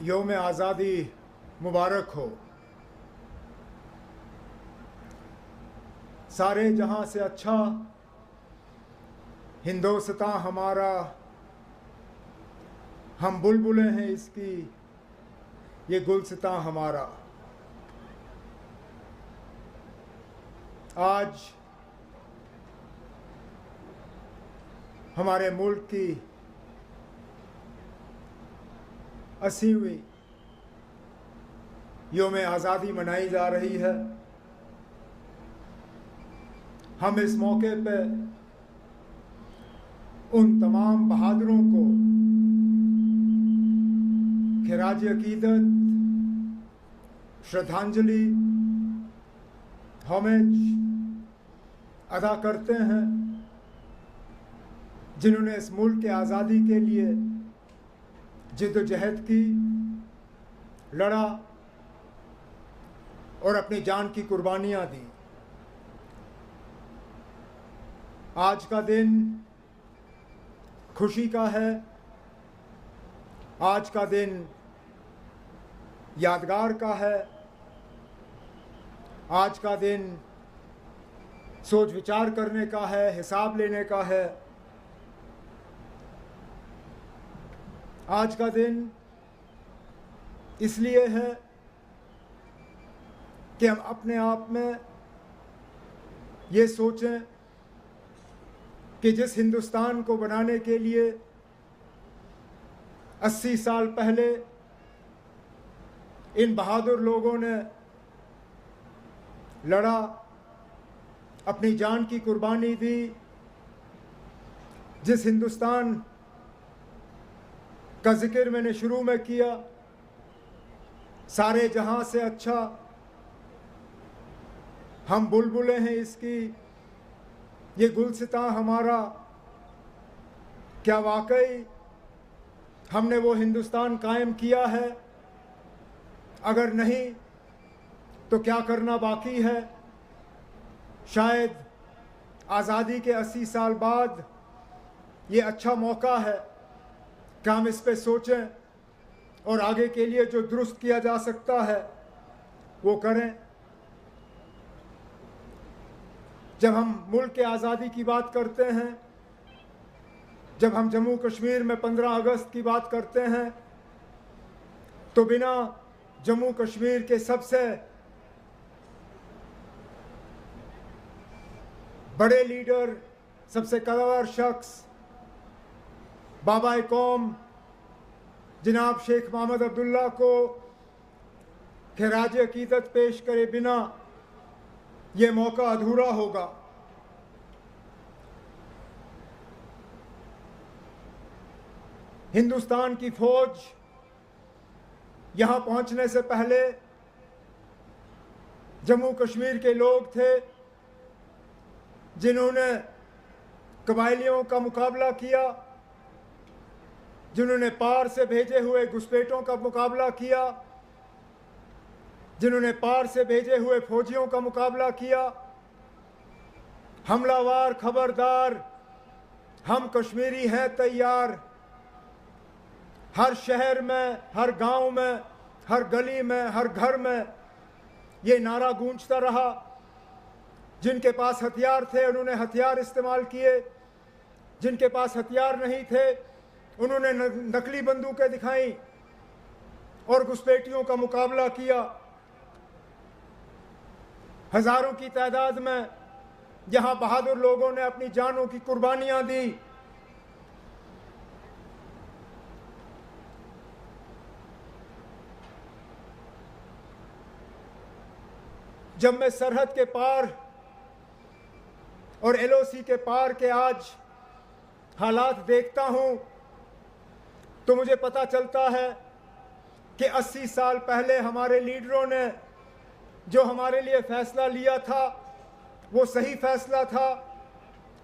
यौम आज़ादी मुबारक हो। सारे जहां से अच्छा हिंदोस्तां हमारा, हम बुलबुलें हैं इसकी, ये गुलस्तां हमारा। आज हमारे मुल्क की 80वीं यौम आज़ादी मनाई जा रही है। हम इस मौके पे उन तमाम बहादुरों को खिराज अकीदत, श्रद्धांजलि, होमेज अदा करते हैं, जिन्होंने इस मुल्क के आज़ादी के लिए जिद्दोजहद की, लड़ा और अपनी जान की कुर्बानियां दी। आज का दिन खुशी का है। आज का दिन यादगार का है। आज का दिन सोच विचार करने का है, हिसाब लेने का है। आज का दिन इसलिए है कि हम अपने आप में ये सोचें कि जिस हिंदुस्तान को बनाने के लिए 80 साल पहले इन बहादुर लोगों ने लड़ा, अपनी जान की कुर्बानी दी, जिस हिंदुस्तान का जिक्र मैंने शुरू में किया, सारे जहां से अच्छा, हम बुलबुलें हैं इसकी, ये गुलसितां हमारा। क्या वाकई हमने वो हिंदुस्तान कायम किया है? अगर नहीं तो क्या करना बाकी है? शायद आज़ादी के 80 साल बाद ये अच्छा मौका है कि हम इस पे सोचें और आगे के लिए जो दुरुस्त किया जा सकता है वो करें। जब हम मुल्क के आज़ादी की बात करते हैं, जब हम जम्मू कश्मीर में 15 अगस्त की बात करते हैं, तो बिना जम्मू कश्मीर के सबसे बड़े लीडर, सबसे कद्दावर शख्स, बाबा कौम जनाब शेख मोहम्मद अब्दुल्ला को खिराज अकीदत पेश करे बिना ये मौका अधूरा होगा। हिंदुस्तान की फौज यहां पहुंचने से पहले जम्मू कश्मीर के लोग थे जिन्होंने कबायलियों का मुकाबला किया, जिन्होंने पार से भेजे हुए घुसपैठों का मुकाबला किया, जिन्होंने पार से भेजे हुए फौजियों का मुकाबला किया। हमलावर खबरदार, हम कश्मीरी हैं तैयार। हर शहर में, हर गांव में, हर गली में, हर घर में ये नारा गूंजता रहा। जिनके पास हथियार थे उन्होंने हथियार इस्तेमाल किए, जिनके पास हथियार नहीं थे उन्होंने नकली बंदूकें दिखाई और घुसपैठियों का मुकाबला किया। हजारों की तादाद में यहां बहादुर लोगों ने अपनी जानों की कुर्बानियां दी। जब मैं सरहद के पार और एलओसी के पार के आज हालात देखता हूं तो मुझे पता चलता है कि 80 साल पहले हमारे लीडरों ने जो हमारे लिए फैसला लिया था वो सही फैसला था।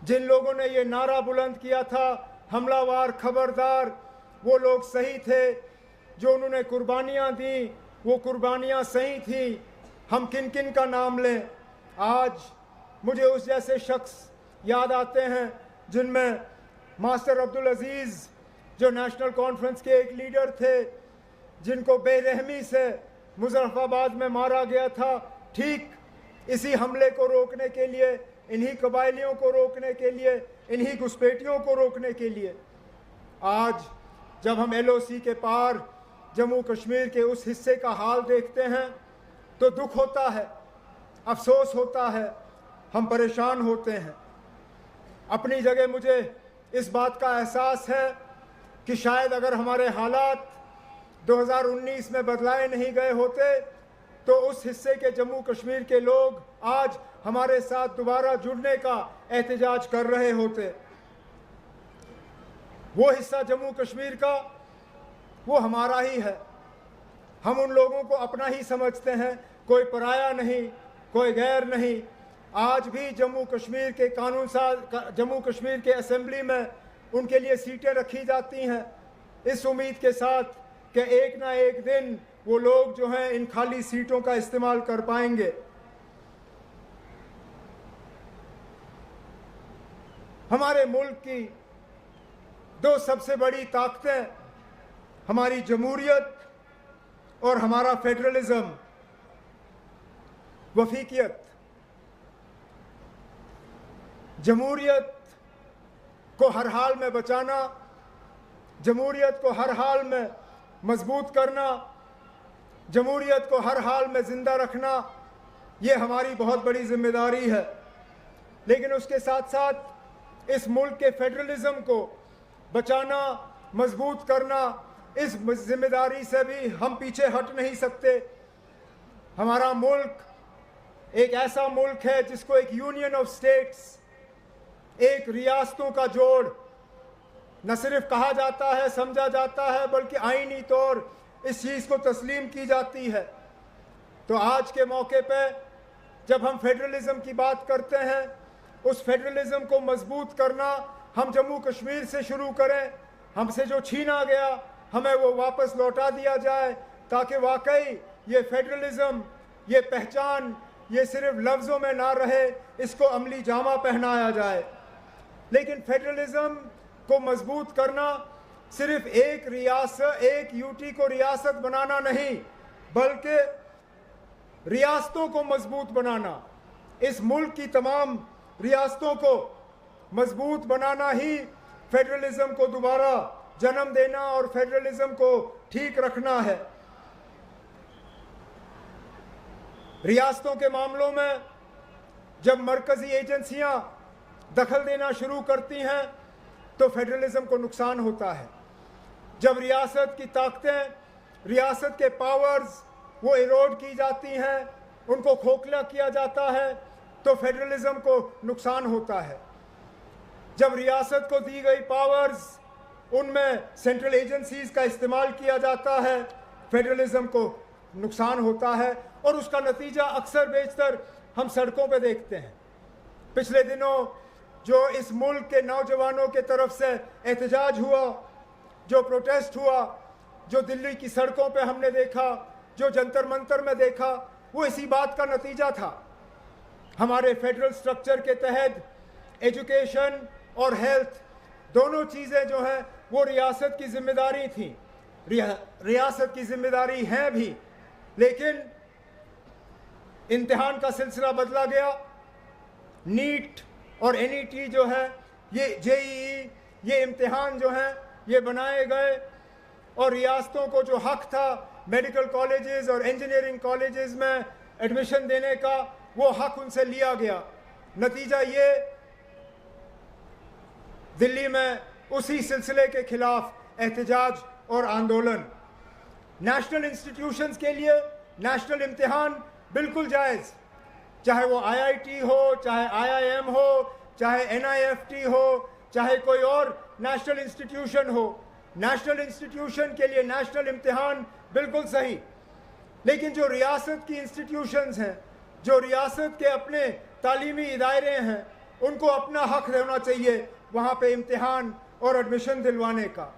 जिन लोगों ने ये नारा बुलंद किया था, हमलावर खबरदार, वो लोग सही थे। जो उन्होंने कुर्बानियां दी वो कुर्बानियां सही थी। हम किन किन का नाम लें? आज मुझे उस जैसे शख्स याद आते हैं जिनमें मास्टर अब्दुल अजीज़ जो नेशनल कॉन्फ्रेंस के एक लीडर थे, जिनको बेरहमी से मुजफ्फराबाद में मारा गया था, ठीक इसी हमले को रोकने के लिए, इन्हीं कबायलियों को रोकने के लिए, इन्हीं घुसपैठियों को रोकने के लिए आज जब हम LOC के पार जम्मू कश्मीर के उस हिस्से का हाल देखते हैं तो दुख होता है, अफसोस होता है, हम परेशान होते हैं। अपनी जगह मुझे इस बात का एहसास है कि शायद अगर हमारे हालात 2019 में बदलाए नहीं गए होते तो उस हिस्से के जम्मू कश्मीर के लोग आज हमारे साथ दोबारा जुड़ने का एहतजाज कर रहे होते। वो हिस्सा जम्मू कश्मीर का वो हमारा ही है, हम उन लोगों को अपना ही समझते हैं, कोई पराया नहीं, कोई गैर नहीं। आज भी जम्मू कश्मीर के कानून साज जम्मू कश्मीर के असेंबली में उनके लिए सीटें रखी जाती हैं इस उम्मीद के साथ कि एक ना एक दिन वो लोग जो हैं इन खाली सीटों का इस्तेमाल कर पाएंगे। हमारे मुल्क की दो सबसे बड़ी ताकतें हमारी जमहूरियत और हमारा फेडरलिज्म, वफीकियत। जमहूरियत को हर हाल में बचाना, जमहूरियत को हर हाल में मजबूत करना, जमहूरियत को हर हाल में ज़िंदा रखना, ये हमारी बहुत बड़ी जिम्मेदारी है। लेकिन उसके साथ साथ इस मुल्क के फेडरलिज्म को बचाना, मजबूत करना, इस जिम्मेदारी से भी हम पीछे हट नहीं सकते। हमारा मुल्क एक ऐसा मुल्क है जिसको एक यूनियन ऑफ स्टेट्स, एक रियासतों का जोड़ न सिर्फ कहा जाता है, समझा जाता है, बल्कि आईनी तौर इस चीज़ को तस्लीम की जाती है। तो आज के मौके पे जब हम फेडरलिज्म की बात करते हैं, उस फेडरलिज्म को मजबूत करना हम जम्मू कश्मीर से शुरू करें। हमसे जो छीना गया हमें वो वापस लौटा दिया जाए, ताकि वाकई ये फेडरलिज्म, ये पहचान, ये सिर्फ लफ्ज़ों में ना रहे, इसको अमली जामा पहनाया जाए। लेकिन फेडरलिज्म को मजबूत करना सिर्फ एक रियासत, एक यूटी को रियासत बनाना नहीं, बल्कि रियासतों को मजबूत बनाना, इस मुल्क की तमाम रियासतों को मजबूत बनाना ही फेडरलिज्म को दोबारा जन्म देना और फेडरलिज्म को ठीक रखना है। रियासतों के मामलों में जब मरकजी एजेंसियां दखल देना शुरू करती हैं तो फेडरलिज्म को नुकसान होता है। जब रियासत की ताकतें, रियासत के पावर्स वो इरोड की जाती हैं, उनको खोखला किया जाता है, तो फेडरलिज्म को नुकसान होता है। जब रियासत को दी गई पावर्स, उनमें सेंट्रल एजेंसीज का इस्तेमाल किया जाता है, फेडरलिज्म को नुकसान होता है। और उसका नतीजा अक्सर बेशतर हम सड़कों पे देखते हैं। पिछले दिनों जो इस मुल्क के नौजवानों के तरफ से एहतजाज हुआ, जो प्रोटेस्ट हुआ, जो दिल्ली की सड़कों पे हमने देखा, जो जंतर मंतर में देखा, वो इसी बात का नतीजा था। हमारे फेडरल स्ट्रक्चर के तहत एजुकेशन और हेल्थ दोनों चीज़ें जो हैं वो रियासत की जिम्मेदारी थी, रियासत की जिम्मेदारी है भी। लेकिन इम्तिहान का सिलसिला बदला गया। नीट और NET जो है, ये JEE, ये इम्तिहान जो हैं ये बनाए गए और रियासतों को जो हक था मेडिकल कॉलेजेस और इंजीनियरिंग कॉलेजेस में एडमिशन देने का, वो हक उनसे लिया गया। नतीजा ये, दिल्ली में उसी सिलसिले के खिलाफ एहतजाज और आंदोलन। नेशनल इंस्टीट्यूशंस के लिए नेशनल इम्तिहान बिल्कुल जायज़, चाहे वो IIT हो, चाहे IIM हो, चाहे NIFT हो, चाहे कोई और नेशनल इंस्टीट्यूशन हो। नेशनल इंस्टीट्यूशन के लिए नेशनल इम्तिहान बिल्कुल सही। लेकिन जो रियासत की इंस्टीट्यूशंस हैं, जो रियासत के अपने तालीमी इदारे हैं, उनको अपना हक होना चाहिए वहाँ पे इम्तिहान और एडमिशन दिलवाने का।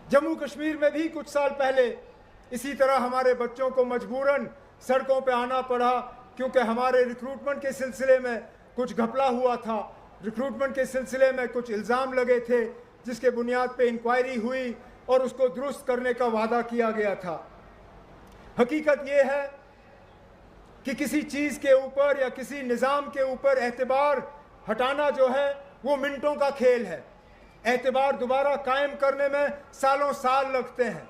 जम्मू कश्मीर में भी कुछ साल पहले इसी तरह हमारे बच्चों को मजबूरन सड़कों पे आना पड़ा, क्योंकि हमारे रिक्रूटमेंट के सिलसिले में कुछ घपला हुआ था, रिक्रूटमेंट के सिलसिले में कुछ इल्ज़ाम लगे थे, जिसके बुनियाद पे इंक्वायरी हुई और उसको दुरुस्त करने का वादा किया गया था। हकीकत ये है कि किसी चीज़ के ऊपर या किसी निज़ाम के ऊपर एतबार हटाना जो है वो मिनटों का खेल है। एतबार दोबारा कायम करने में सालों साल लगते हैं।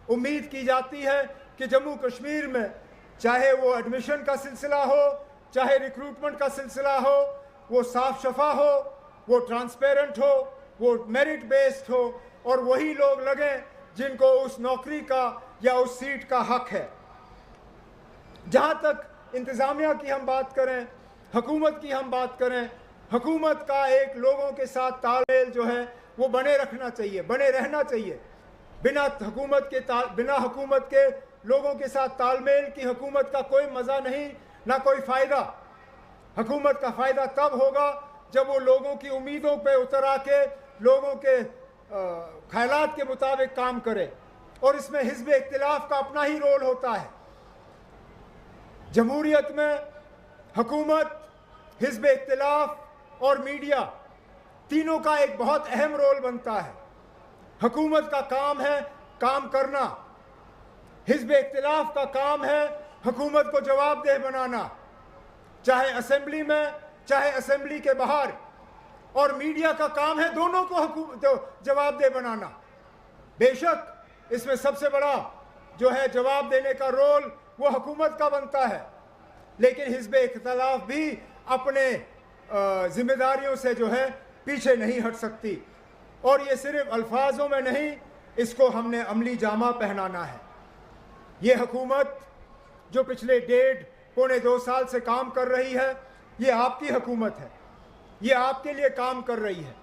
उम्मीद की जाती है कि जम्मू कश्मीर में चाहे वो एडमिशन का सिलसिला हो, चाहे रिक्रूटमेंट का सिलसिला हो, वो साफ शफा हो, वो ट्रांसपेरेंट हो, वो मेरिट बेस्ड हो और वही लोग लगें जिनको उस नौकरी का या उस सीट का हक है। जहाँ तक इंतज़ामिया की हम बात करें, हुकूमत की हम बात करें, हुकूमत का एक लोगों के साथ तालमेल जो है वो बने रहना चाहिए। बिना हुकूमत के लोगों के साथ तालमेल की हुकूमत का कोई मज़ा नहीं, ना कोई फ़ायदा। हुकूमत का फ़ायदा तब होगा जब वो लोगों की उम्मीदों पे उतर आके लोगों के ख्यालात के मुताबिक काम करे, और इसमें हिज़्ब इख्तिलाफ का अपना ही रोल होता है। जमहूरियत में हुकूमत, हिज़्ब इख्तिलाफ और मीडिया तीनों का एक बहुत अहम रोल बनता है। हुकूमत का काम है काम करना, हिज़्ब इख्तिलाफ का काम है हुकूमत को जवाबदेह बनाना, चाहे असेंबली में चाहे असेंबली के बाहर, और मीडिया का काम है दोनों को जवाबदेह बनाना। बेशक इसमें सबसे बड़ा जो है जवाब देने का रोल वो हुकूमत का बनता है, लेकिन हिज़्ब इख्तिलाफ भी अपने जिम्मेदारियों से जो है पीछे नहीं हट सकती। और ये सिर्फ अल्फाजों में नहीं, इसको हमने अमली जामा पहनाना है। ये हुकूमत जो पिछले 1.5-2 साल से काम कर रही है, ये आपकी हुकूमत है, ये आपके लिए काम कर रही है,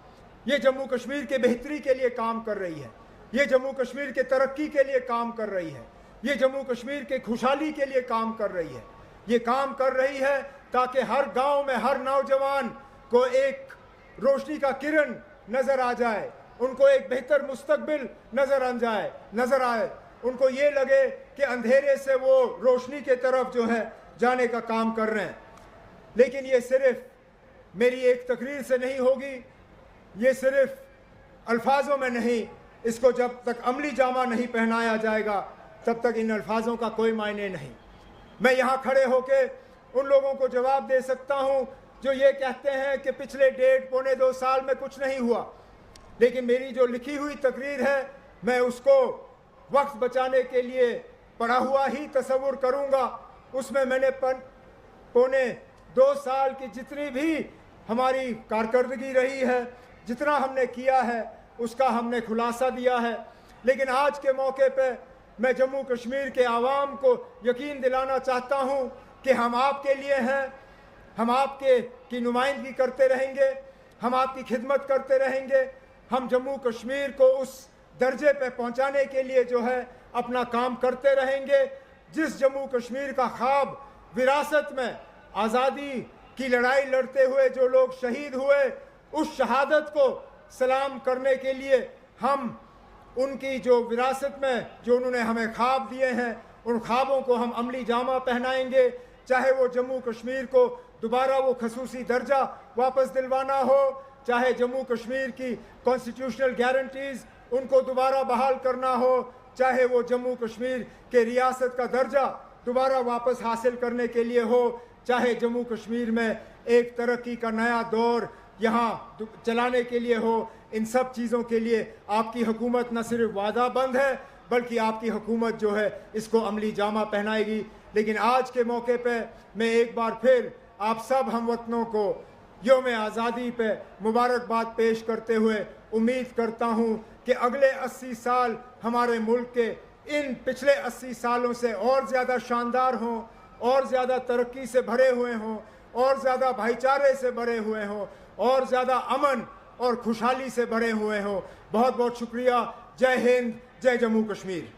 ये जम्मू कश्मीर के बेहतरी के लिए काम कर रही है, ये जम्मू कश्मीर के तरक्की के लिए काम कर रही है, ये जम्मू कश्मीर के खुशहाली के लिए काम कर रही है। ये काम कर रही है ताकि हर गांव में हर नौजवान को एक रोशनी का किरण नज़र आ जाए, उनको एक बेहतर मुस्तकबिल नज़र आए, उनको ये लगे कि अंधेरे से वो रोशनी के तरफ जो है जाने का काम कर रहे हैं। लेकिन ये सिर्फ मेरी एक तकरीर से नहीं होगी, ये सिर्फ अल्फाजों में नहीं, इसको जब तक अमली जामा नहीं पहनाया जाएगा तब तक इन अल्फाजों का कोई मायने नहीं। मैं यहाँ खड़े होके उन लोगों को जवाब दे सकता हूँ जो ये कहते हैं कि पिछले 1.5-2 साल में कुछ नहीं हुआ, लेकिन मेरी जो लिखी हुई तकरीर है मैं उसको वक्त बचाने के लिए पढ़ा हुआ ही तसव्वुर करूँगा। उसमें मैंने 2.25 साल की जितनी भी हमारी कारकर्दगी रही है, जितना हमने किया है, उसका हमने खुलासा दिया है। लेकिन आज के मौके पे मैं जम्मू कश्मीर के आवाम को यकीन दिलाना चाहता हूँ कि हम आपके लिए हैं, हम आपके की नुमाइंदगी करते रहेंगे, हम आपकी खिदमत करते रहेंगे, हम जम्मू कश्मीर को उस दर्जे पे पहुँचाने के लिए जो है अपना काम करते रहेंगे। जिस जम्मू कश्मीर का ख्वाब विरासत में आज़ादी की लड़ाई लड़ते हुए जो लोग शहीद हुए, उस शहादत को सलाम करने के लिए हम उनकी जो विरासत में जो उन्होंने हमें ख्वाब दिए हैं, उन ख्वाबों को हम अमली जामा पहनाएंगे। चाहे वो जम्मू कश्मीर को दोबारा वो खसूसी दर्जा वापस दिलवाना हो, चाहे जम्मू कश्मीर की कॉन्स्टिट्यूशनल गारंटीज़ उनको दोबारा बहाल करना हो, चाहे वो जम्मू कश्मीर के रियासत का दर्जा दोबारा वापस हासिल करने के लिए हो, चाहे जम्मू कश्मीर में एक तरक्की का नया दौर यहाँ चलाने के लिए हो। इन सब चीज़ों के लिए आपकी हुकूमत न सिर्फ वादाबंद है बल्कि आपकी हुकूमत जो है इसको अमली जामा पहनाएगी। लेकिन आज के मौके पे मैं एक बार फिर आप सब हमवतनों को यौम आज़ादी पे मुबारकबाद पेश करते हुए उम्मीद करता हूँ कि अगले 80 साल हमारे मुल्क के इन पिछले 80 सालों से और ज़्यादा शानदार हों, और ज़्यादा तरक्की से भरे हुए हों, और ज़्यादा भाईचारे से भरे हुए हों, और ज़्यादा अमन और खुशहाली से भरे हुए हों। बहुत बहुत शुक्रिया। जय हिंद, जय जम्मू कश्मीर।